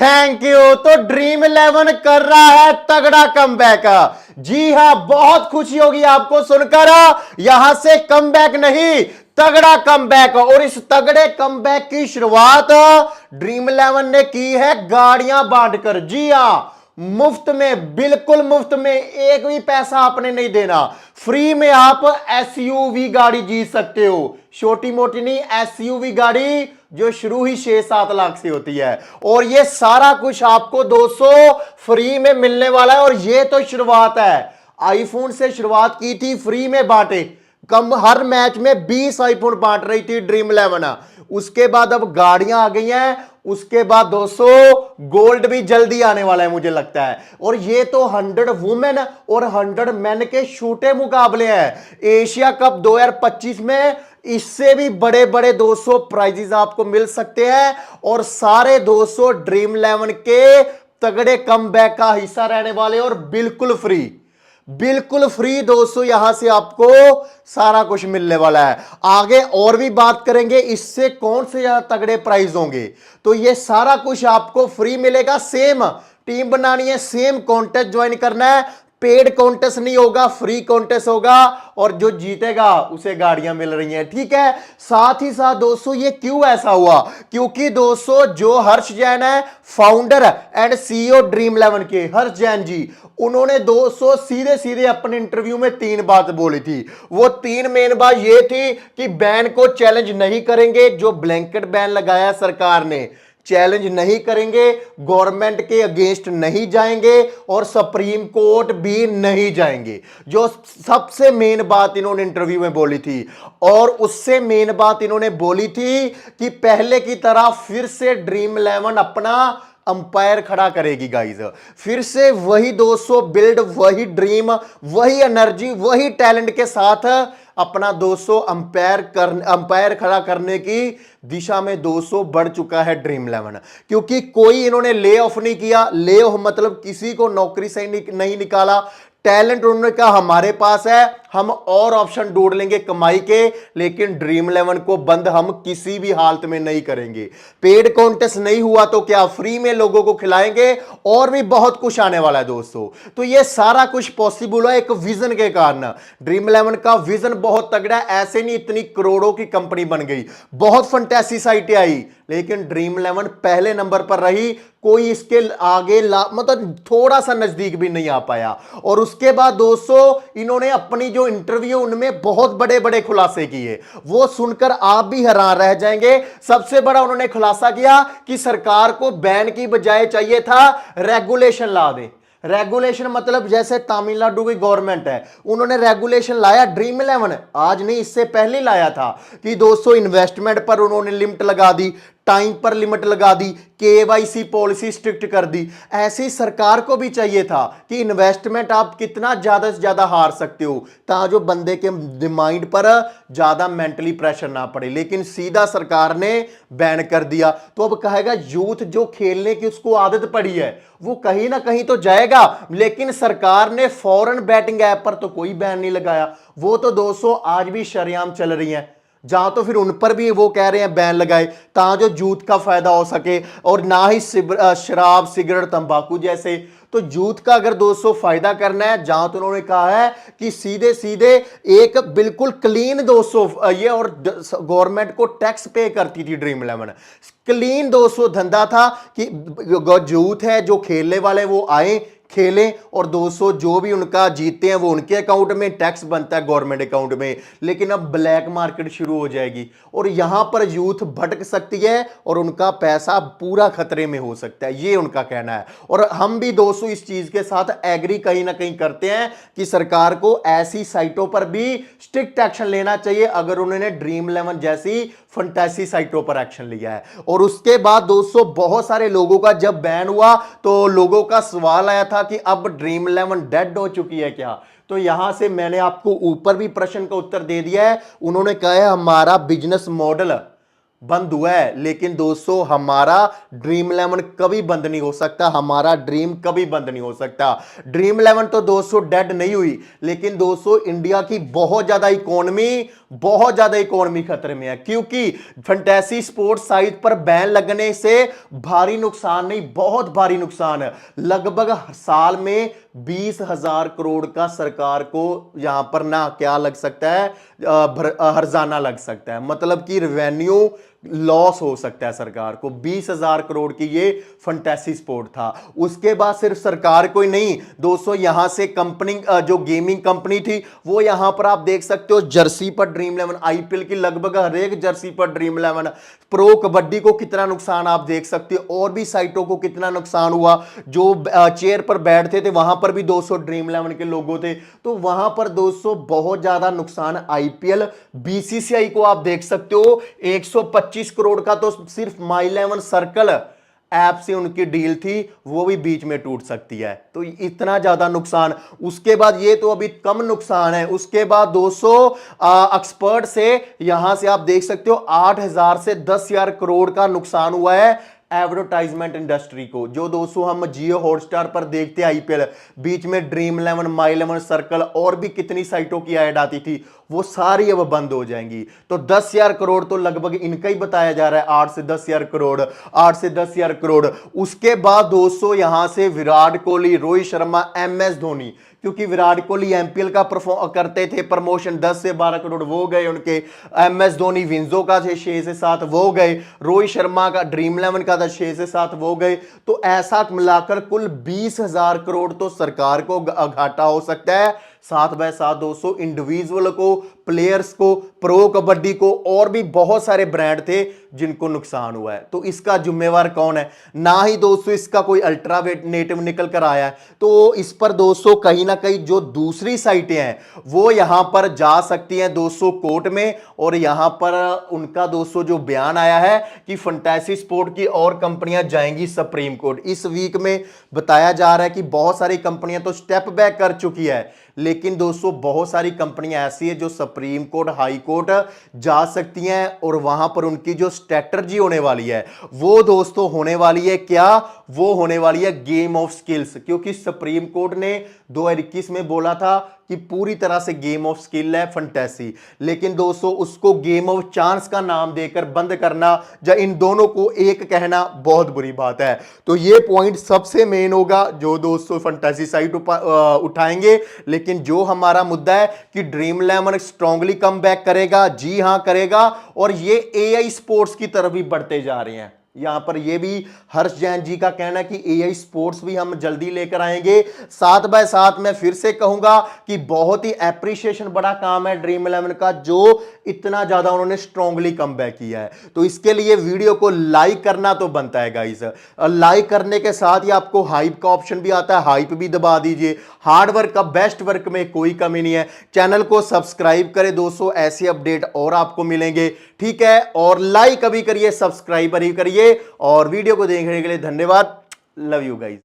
Thank you. तो dream eleven कर रहा है तगड़ा कमबैक। जी हां, बहुत खुशी होगी आपको सुनकर। यहां से कमबैक नहीं, तगड़ा कमबैक। और इस तगड़े कमबैक की शुरुआत ड्रीम इलेवन ने की है गाड़ियां बांटकर। जी हां, मुफ्त में, बिल्कुल मुफ्त में, एक भी पैसा आपने नहीं देना। फ्री में आप एसयूवी गाड़ी जीत सकते हो। छोटी मोटी नहीं, एसयूवी गाड़ी जो शुरू ही 6-7 लाख से होती है। और ये सारा कुछ आपको दोस्तों फ्री में मिलने वाला है। और ये तो शुरुआत है। आईफोन से शुरुआत की थी, फ्री में बांटे। कम हर मैच में 20 आईफोन बांट रही थी ड्रीम इलेवन। उसके बाद अब गाड़ियां आ गई हैं। उसके बाद दोस्तों गोल्ड भी जल्दी आने वाला है मुझे लगता है। और ये तो 100 वुमेन और 100 मेन के छोटे मुकाबले हैं। एशिया कप 2025 में इससे भी बड़े बड़े 200 प्राइजेस आपको मिल सकते हैं। और सारे 200 ड्रीम इलेवन के तगड़े कमबैक का हिस्सा रहने वाले। और बिल्कुल फ्री, बिल्कुल फ्री दोस्तों, यहां से आपको सारा कुछ मिलने वाला है। आगे और भी बात करेंगे इससे कौन से यहां तगड़े प्राइज होंगे। तो ये सारा कुछ आपको फ्री मिलेगा। सेम टीम बनानी है, सेम कॉन्टेस्ट ज्वाइन करना है। पेड कॉन्टेस्ट नहीं होगा, फ्री कॉन्टेस्ट होगा। और जो जीतेगा उसे गाड़ियां मिल रही हैं, ठीक है। साथ ही साथ दोस्तों ये क्यों ऐसा हुआ, क्योंकि दोस्तों जो हर्ष जैन है, founder and CEO dream eleven के, हर्ष जैन जी, उन्होंने दोस्तों सीधे सीधे अपने इंटरव्यू में 3 बात बोली थी। वो 3 मेन बात ये थी कि बैन को चैलेंज नहीं करेंगे। जो ब्लैंकेट बैन लगाया सरकार ने, चैलेंज नहीं करेंगे, गवर्नमेंट के अगेंस्ट नहीं जाएंगे और सुप्रीम कोर्ट भी नहीं जाएंगे। जो सबसे मेन बात इन्होंने इंटरव्यू में बोली थी। और उससे मेन बात इन्होंने बोली थी कि पहले की तरह फिर से ड्रीम इलेवन अपना अंपायर खड़ा करेगी गाइस। फिर से वही 200 बिल्ड, वही ड्रीम, वही एनर्जी, वही टैलेंट के साथ अपना 200 अंपायर खड़ा करने की दिशा में 200 बढ़ चुका है ड्रीम इलेवन। क्योंकि कोई इन्होंने ले ऑफ नहीं किया। ले ऑफ मतलब किसी को नौकरी से नहीं निकाला। टैलेंट उन्होंने कहा हमारे पास है, हम और ऑप्शन ढूंढ लेंगे कमाई के, लेकिन ड्रीम इलेवन को बंद हम किसी भी हालत में नहीं करेंगे। पेड कॉन्टेस्ट नहीं हुआ तो क्या, फ्री में लोगों को खिलाएंगे। और भी बहुत कुछ आने वाला है दोस्तों। तो ये सारा कुछ पॉसिबल है एक विजन के कारण। ड्रीम इलेवन का विजन बहुत तगड़ा है। ऐसे नहीं इतनी करोड़ों की कंपनी बन गई, बहुत फंटेसी साइटें आई, लेकिन ड्रीम इलेवन पहले नंबर पर रही। कोई इसके आगे मतलब थोड़ा सा नजदीक भी नहीं आ पाया। और उसके बाद दोस्तों इन्होंने अपनी जो इंटरव्यू, उनमें बहुत बड़े बड़े खुलासे किए। वो सुनकर आप भी हैरान रह जाएंगे। सबसे बड़ा उन्होंने खुलासा किया कि सरकार को बैन की बजाय चाहिए था रेगुलेशन ला दे। रेगुलेशन मतलब जैसे तमिलनाडु की गवर्नमेंट है, उन्होंने रेगुलेशन लाया। ड्रीम इलेवन आज नहीं, इससे पहले लाया था कि दोस्तों इन्वेस्टमेंट पर उन्होंने लिमिट लगा दी, टाइम पर लिमिट लगा दी, केवाईसी पॉलिसी स्ट्रिक्ट कर दी। ऐसी सरकार को भी चाहिए था कि इन्वेस्टमेंट आप कितना ज्यादा से ज्यादा हार सकते हो, ताकि जो बंदे के माइंड पर ज्यादा मेंटली प्रेशर ना पड़े। लेकिन सीधा सरकार ने बैन कर दिया। तो अब कहेगा यूथ जो खेलने की उसको आदत पड़ी है वो कहीं ना कहीं तो जाएगा। लेकिन सरकार ने फॉरेन बैटिंग ऐप पर तो कोई बैन नहीं लगाया। वो तो दोस्तों आज भी शरेआम चल रही है। जहां तो फिर उन पर भी वो कह रहे हैं बैन लगाए, ताकि जो यूथ का फायदा हो सके। और ना ही शराब, सिगरेट, तंबाकू जैसे। तो यूथ का अगर 200 फायदा करना है, जहां तो उन्होंने कहा है कि सीधे सीधे एक बिल्कुल क्लीन 200 ये, और गवर्नमेंट को टैक्स पे करती थी ड्रीम इलेवन। क्लीन 200 धंधा था कि यूथ है जो खेलने वाले वो आए, खेलें, और 200 जो भी उनका जीतते हैं वो उनके अकाउंट में, टैक्स बनता है गवर्नमेंट अकाउंट में। लेकिन अब ब्लैक मार्केट शुरू हो जाएगी और यहां पर यूथ भटक सकती है और उनका पैसा पूरा खतरे में हो सकता है, ये उनका कहना है। और हम भी 200 इस चीज के साथ एग्री कहीं ना कहीं करते हैं कि सरकार को ऐसी साइटों पर भी स्ट्रिक्ट एक्शन लेना चाहिए, अगर उन्होंने ड्रीम इलेवन जैसी फंटेसी साइटों पर एक्शन लिया है। और उसके बाद दोस्तों बहुत सारे लोगों का जब बैन हुआ तो लोगों का सवाल आया था कि अब ड्रीम इलेवन डेड हो चुकी है क्या। तो यहां से मैंने आपको ऊपर भी प्रश्न का उत्तर दे दिया है। उन्होंने कहा है हमारा बिजनेस मॉडल बंद हुआ है, लेकिन दोस्तों हमारा ड्रीम 11 कभी बंद नहीं हो सकता, हमारा ड्रीम कभी बंद नहीं हो सकता। ड्रीम 11 तो दोस्तों डेड नहीं हुई, लेकिन दोस्तों इंडिया की बहुत ज्यादा इकोनॉमी खतरे में है, क्योंकि फैंटेसी स्पोर्ट्स साइट पर बैन लगने से भारी नुकसान नहीं, बहुत भारी नुकसान है। लगभग साल में 20,000 करोड़ का सरकार को यहां पर ना क्या लग सकता है, हर्जाना लग सकता है, मतलब कि रेवेन्यू लॉस हो सकता है सरकार को। 20,000 करोड़ की ये फंटेसी स्पोर्ट था। उसके बाद सिर्फ सरकार को ही नहीं दोस्तों, यहां से कंपनी जो गेमिंग कंपनी थी वो यहां पर आप देख सकते हो जर्सी पर ड्रीम 11, आईपीएल की लगभग हर एक जर्सी पर ड्रीम 11, प्रो कबड्डी को कितना नुकसान आप देख सकते हो, और भी साइटों को कितना नुकसान हुआ। जो चेयर पर बैठते थे वहां पर भी 200 ड्रीम 11 के लोगो थे, तो वहां पर दोस्तों बहुत ज्यादा नुकसान। आईपीएल बीसीसीआई को आप देख सकते हो 125 करोड़ का तो सिर्फ माई 11 सर्कल ऐप से उनकी डील थी, वो भी बीच में टूट सकती है, तो इतना ज्यादा नुकसान। उसके बाद ये तो अभी कम नुकसान है, उसके बाद 200 एक्सपर्ट से यहां से आप देख सकते हो 8,000 से 10,000 करोड़ का नुकसान हुआ है एडवर्टाइजमेंट इंडस्ट्री को। जो दोस्तों हम जियो हॉटस्टार पर देखते हैं आईपीएल, बीच में ड्रीम 11, माई 11 सर्कल और भी कितनी साइटों की ऐड आती थी, वो सारी अब बंद हो जाएंगी। तो 10,000 करोड़ तो लगभग इनका ही बताया जा रहा है, 8 से 10,000 करोड़, 8 से 10,000 करोड़। उसके बाद दोस्तों यहां से विराट कोहली, रोहित शर्मा, एमएस धोनी, क्योंकि विराट कोहली एमपीएल का परफॉर्म करते थे प्रमोशन, 10 से 12 करोड़ वो गए उनके। एमएस धोनी विंजो का 6 से 7 वो गए, रोहित शर्मा का ड्रीम 11 का था 6 से 7 वो गए। तो ऐसा मिलाकर कुल 20,000 करोड़ तो सरकार को घाटा हो सकता है। 7/7 दोस्तों इंडिविजुअल को, प्लेयर्स को, प्रो कबड्डी को, और भी बहुत सारे ब्रांड थे जिनको नुकसान हुआ है। तो इसका जिम्मेवार कौन है? ना ही दोस्तों इसका कोई अल्टरनेटिव निकल कर आया है। तो इस पर दोस्तों कहीं ना कहीं जो दूसरी साइटें हैं वो यहां पर जा सकती हैं दोस्तों कोर्ट में, और यहां पर उनका दोस्तों जो बयान आया है कि फंटेसी स्पोर्ट की और कंपनियां जाएंगी सुप्रीम कोर्ट। इस वीक में बताया जा रहा है कि बहुत सारी कंपनियां तो स्टेप बैक कर चुकी है, लेकिन दोस्तों बहुत सारी कंपनियां ऐसी है जो सुप्रीम कोर्ट, हाई कोर्ट जा सकती हैं, और वहां पर उनकी जो स्ट्रेटजी होने वाली है वो दोस्तों होने वाली है क्या? वो होने वाली है गेम ऑफ स्किल्स। क्योंकि सुप्रीम कोर्ट ने 2021 में बोला था कि पूरी तरह से गेम ऑफ स्किल है फंटेसी, लेकिन दोस्तों उसको गेम ऑफ चांस का नाम देकर बंद करना या इन दोनों को एक कहना बहुत बुरी बात है। तो ये पॉइंट सबसे मेन होगा जो दोस्तों फंटेसी साइट उठाएंगे। लेकिन जो हमारा मुद्दा है कि ड्रीम 11 स्ट्रांगली कम बैक करेगा, जी हां करेगा, और ये एआई स्पोर्ट्स की तरफ भी बढ़ते जा रहे हैं। यहां पर यह भी हर्ष जैन जी का कहना है कि एआई स्पोर्ट्स भी हम जल्दी लेकर आएंगे। 7/7 मैं फिर से कहूंगा कि बहुत ही एप्रिसिएशन बड़ा काम है ड्रीम 11 का, जो इतना ज्यादा उन्होंने स्ट्रांगली कम बैक किया है। तो इसके लिए वीडियो को लाइक करना तो बनता है गाइस। लाइक करने के साथ ही आपको हाइप का ऑप्शन भी आता है, हाइप भी दबा दीजिए। हार्ड वर्क का बेस्ट वर्क में कोई कमी नहीं है। चैनल को सब्सक्राइब करें दोस्तों, ऐसे अपडेट और आपको मिलेंगे, ठीक है। और लाइक अभी करिए, सब्सक्राइब अभी करिए, और वीडियो को देखने के लिए धन्यवाद। Love you guys.